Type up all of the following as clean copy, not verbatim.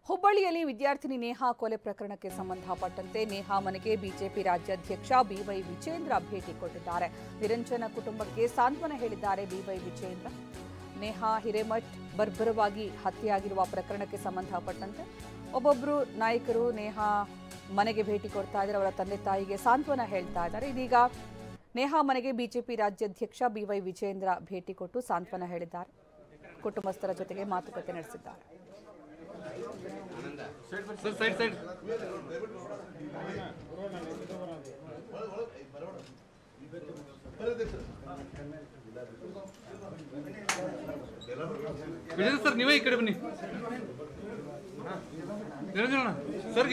ಹುಬ್ಬಳ್ಳಿಯಲ್ಲಿ ವಿದ್ಯಾರ್ಥಿನಿ ನೇಹಾ ಕೊಲೆ ಪ್ರಕರಣಕ್ಕೆ ಸಂಬಂಧಪಟ್ಟಂತೆ ನೇಹಾ ಮನೆಗೆ ಬಿಜೆಪಿ ರಾಜ್ಯಾಧ್ಯಕ್ಷ ಬಿವೈ ವಿಜೇಂದ್ರ ಭೇಟಿ ಕೊಟ್ಟಿದ್ದಾರೆ. ನಿರಂಜನ ಕುಟುಂಬಕ್ಕೆ ಸಾಂತ್ವನ ಹೇಳಿದ್ದಾರೆ ಬಿವೈ ವಿಜೇಂದ್ರ. ನೇಹಾ ಹಿರೇಮಠ್ ಬರ್ಬರವಾಗಿ ಹತ್ಯೆಯಾಗಿರುವ ಪ್ರಕರಣಕ್ಕೆ ಸಂಬಂಧಪಟ್ಟಂತೆ ಒಬ್ಬೊಬ್ಬರು ನಾಯಕರು ನೇಹಾ ಮನೆಗೆ ಭೇಟಿ ಕೊಡ್ತಾ ಇದ್ದಾರೆ. ಅವರ ತಂದೆ ತಾಯಿಗೆ ಸಾಂತ್ವನ ಹೇಳ್ತಾ ಇದ್ದಾರೆ. ಇದೀಗ ನೇಹಾ ಮನೆಗೆ ಬಿಜೆಪಿ ರಾಜ್ಯಾಧ್ಯಕ್ಷ ಬಿವೈ ವಿಜೇಂದ್ರ ಭೇಟಿ ಕೊಟ್ಟು ಸಾಂತ್ವನ ಹೇಳಿದ್ದಾರೆ. ಕುಟುಂಬಸ್ಥರ ಜೊತೆಗೆ ಮಾತುಕತೆ ನಡೆಸಿದ್ದಾರೆ. ಸರ್ ನೀವೇ ಈ ಕಡೆ ಬನ್ನಿ ಸರ್.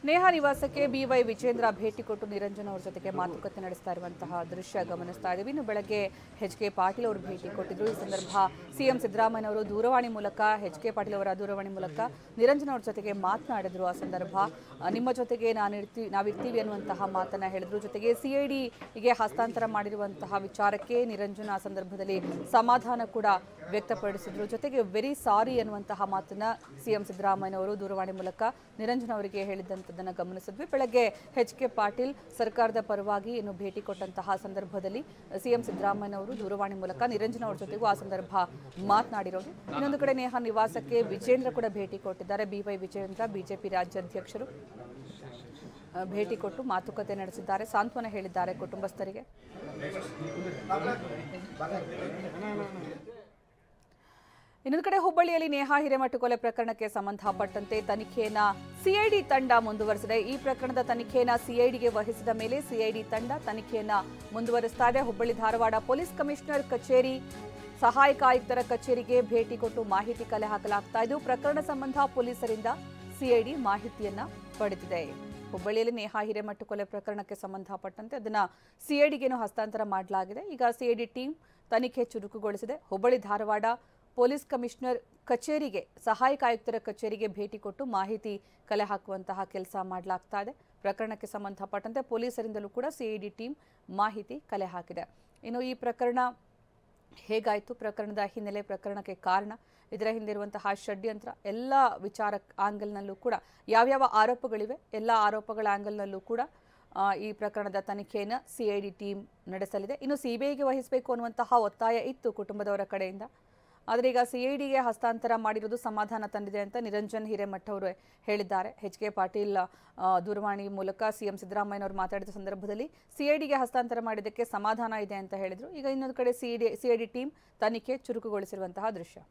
ನೇಹಾ ನಿವಾಸಕ್ಕೆ ಬಿವೈ ವಿಜೇಂದ್ರ ಭೇಟಿ ಕೊಟ್ಟು ನಿರಂಜನ್ ಅವರ ಜೊತೆಗೆ ಮಾತುಕತೆ ನಡೆಸ್ತಾ ಇರುವಂತಹ ದೃಶ್ಯ ಗಮನಿಸ್ತಾ ಇದ್ದೀವಿ. ಇನ್ನು ಬೆಳಗ್ಗೆ ಎಚ್.ಕೆ. ಪಾಟೀಲ್ ಅವರು ಭೇಟಿ ಕೊಟ್ಟಿದ್ರು. ಈ ಸಂದರ್ಭ ಸಿಎಂ ಸಿದ್ದರಾಮಯ್ಯ ಅವರು ದೂರವಾಣಿ ಮೂಲಕ ಎಚ್.ಕೆ. ಪಾಟೀಲ್ ಅವರ ದೂರವಾಣಿ ಮೂಲಕ ನಿರಂಜನ್ ಅವರ ಜೊತೆಗೆ ಮಾತನಾಡಿದ್ರು. ಆ ಸಂದರ್ಭ ನಿಮ್ಮ ಜೊತೆಗೆ ನಾವಿರ್ತೀವಿ ಅನ್ನುವಂತಹ ಮಾತನ್ನ ಹೇಳಿದ್ರು. ಜೊತೆಗೆ ಸಿಐಡಿಗೆ ಹಸ್ತಾಂತರ ಮಾಡಿರುವಂತಹ ವಿಚಾರಕ್ಕೆ ನಿರಂಜನ್ ಆ ಸಂದರ್ಭದಲ್ಲಿ ಸಮಾಧಾನ ಕೂಡ ವ್ಯಕ್ತಪಡಿಸಿದ್ರು. ಜೊತೆಗೆ ವೆರಿ ಸಾರಿ ಅನ್ನುವಂತಹ ಮಾತನ್ನ ಸಿಎಂ ಸಿದ್ದರಾಮಯ್ಯ ಅವರು ದೂರವಾಣಿ ಮೂಲಕ ನಿರಂಜನ್ ಅವರಿಗೆ ಹೇಳಿದಂಥದ್ದನ್ನು ಗಮನಿಸಿದ್ವಿ. ಬೆಳಗ್ಗೆ ಎಚ್.ಕೆ. ಪಾಟೀಲ್ ಸರ್ಕಾರದ ಪರವಾಗಿ ಇನ್ನು ಭೇಟಿ ಕೊಟ್ಟಂತಹ ಸಂದರ್ಭದಲ್ಲಿ ಸಿಎಂ ಸಿದ್ದರಾಮಯ್ಯ ಅವರು ದೂರವಾಣಿ ಮೂಲಕ ನಿರಂಜನ್ ಅವರ ಜೊತೆಗೂ ಆ ಸಂದರ್ಭ ಮಾತನಾಡಿರೋದು. ಇನ್ನೊಂದು ಕಡೆ ನೇಹಾ ನಿವಾಸಕ್ಕೆ ವಿಜೇಂದ್ರ ಕೂಡ ಭೇಟಿ ಕೊಟ್ಟಿದ್ದಾರೆ. ಬಿವೈ ವಿಜೇಂದ್ರ ಬಿಜೆಪಿ ರಾಜ್ಯಾಧ್ಯಕ್ಷರು ಭೇಟಿ ಕೊಟ್ಟು ಮಾತುಕತೆ ನಡೆಸಿದ್ದಾರೆ. ಸಾಂತ್ವನ ಹೇಳಿದ್ದಾರೆ ಕುಟುಂಬಸ್ಥರಿಗೆ. ಇನ್ನೊಂದು ಕಡೆ ಹುಬ್ಬಳ್ಳಿಯಲ್ಲಿ ನೇಹಾ ಹಿರೇಮಠ ಕೊಲೆ ಪ್ರಕರಣಕ್ಕೆ ಸಂಬಂಧಪಟ್ಟಂತೆ ತನಿಖೆಯನ್ನ ಸಿಐಡಿ ತಂಡ ಮುಂದುವರೆಸಿದೆ. ಈ ಪ್ರಕರಣದ ತನಿಖೆಯನ್ನ ಸಿಐಡಿಗೆ ವಹಿಸಿದ ಮೇಲೆ ಸಿಐಡಿ ತಂಡ ತನಿಖೆಯನ್ನ ಮುಂದುವರಿಸ್ತಾ ಇದೆ. ಹುಬ್ಬಳ್ಳಿ ಧಾರವಾಡ ಪೊಲೀಸ್ ಕಮಿಷನರ್ ಕಚೇರಿ, ಸಹಾಯಕ ಆಯುಕ್ತರ ಕಚೇರಿಗೆ ಭೇಟಿ ಕೊಟ್ಟು ಮಾಹಿತಿ ಕಲೆ ಹಾಕಲಾಗ್ತಾ ಇದ್ದು ಪ್ರಕರಣ ಸಂಬಂಧ ಪೊಲೀಸರಿಂದ ಸಿಐಡಿ ಮಾಹಿತಿಯನ್ನ ಪಡೆದಿದೆ. ಹುಬ್ಬಳ್ಳಿಯಲ್ಲಿ ನೇಹಾ ಹಿರೇಮಠ ಕೊಲೆ ಪ್ರಕರಣಕ್ಕೆ ಸಂಬಂಧಪಟ್ಟಂತೆ ಅದನ್ನ ಸಿಐಡಿಗೇನು ಹಸ್ತಾಂತರ ಮಾಡಲಾಗಿದೆ. ಈಗ ಸಿಐಡಿ ಟೀಮ್ ತನಿಖೆ ಚುರುಕುಗೊಳಿಸಿದೆ. ಹುಬ್ಬಳ್ಳಿ ಧಾರವಾಡ ಪೊಲೀಸ್ ಕಮಿಷನರ್ ಕಚೇರಿಗೆ, ಸಹಾಯಕ ಆಯುಕ್ತರ ಕಚೇರಿಗೆ ಭೇಟಿ ಕೊಟ್ಟು ಮಾಹಿತಿ ಕಲೆ ಹಾಕುವಂತಹ ಕೆಲಸ ಮಾಡಲಾಗ್ತಾ ಇದೆ. ಪ್ರಕರಣಕ್ಕೆ ಸಂಬಂಧಪಟ್ಟಂತೆ ಪೊಲೀಸರಿಂದಲೂ ಕೂಡ ಸಿಐಡಿ ಟೀಮ್ ಮಾಹಿತಿ ಕಲೆ ಹಾಕಿದೆ. ಇನ್ನು ಈ ಪ್ರಕರಣ ಹೇಗಾಯಿತು, ಪ್ರಕರಣದ ಹಿನ್ನೆಲೆ, ಪ್ರಕರಣಕ್ಕೆ ಕಾರಣ, ಇದರ ಹಿಂದಿರುವಂತಹ ಷಡ್ಯಂತ್ರ, ಎಲ್ಲ ವಿಚಾರ ಆಂಗಲ್ನಲ್ಲೂ ಕೂಡ ಯಾವ್ಯಾವ ಆರೋಪಗಳಿವೆ, ಎಲ್ಲ ಆರೋಪಗಳ ಆಂಗಲ್ನಲ್ಲೂ ಕೂಡ ಈ ಪ್ರಕರಣದ ತನಿಖೆಯನ್ನು ಸಿಐಡಿ ಟೀಮ್ ನಡೆಸಲಿದೆ. ಇನ್ನು ಸಿಬಿಐಗೆ ವಹಿಸಬೇಕು ಅನ್ನುವಂತಹ ಒತ್ತಾಯ ಇತ್ತು ಕುಟುಂಬದವರ ಕಡೆಯಿಂದ. ಆದರೆ ಈಗ ಸಿಐಡಿಗೆ ಹಸ್ತಾಂತರ ಮಾಡಿರೋದು ಸಮಾಧಾನ ತಂದಿದೆ ಅಂತ ನಿರಂಜನ್ ಹಿರೇಮಠ ಅವರು ಹೇಳಿದ್ದಾರೆ. ಎಚ್.ಕೆ. ಪಾಟೀಲ್ ದೂರವಾಣಿ ಮೂಲಕ ಸಿಎಂ ಸಿದ್ದರಾಮಯ್ಯ ಅವರು ಮಾತಾಡಿದ ಸಂದರ್ಭದಲ್ಲಿ ಸಿಐಡಿಗೆ ಹಸ್ತಾಂತರ ಮಾಡಿದ್ದಕ್ಕೆ ಸಮಾಧಾನ ಇದೆ ಅಂತ ಹೇಳಿದರು. ಈಗ ಇನ್ನೊಂದು ಕಡೆ ಸಿಐಡಿ ಟೀಮ್ ತನಿಖೆ ಚುರುಕುಗೊಳಿಸಿರುವಂತಹ ದೃಶ್ಯ.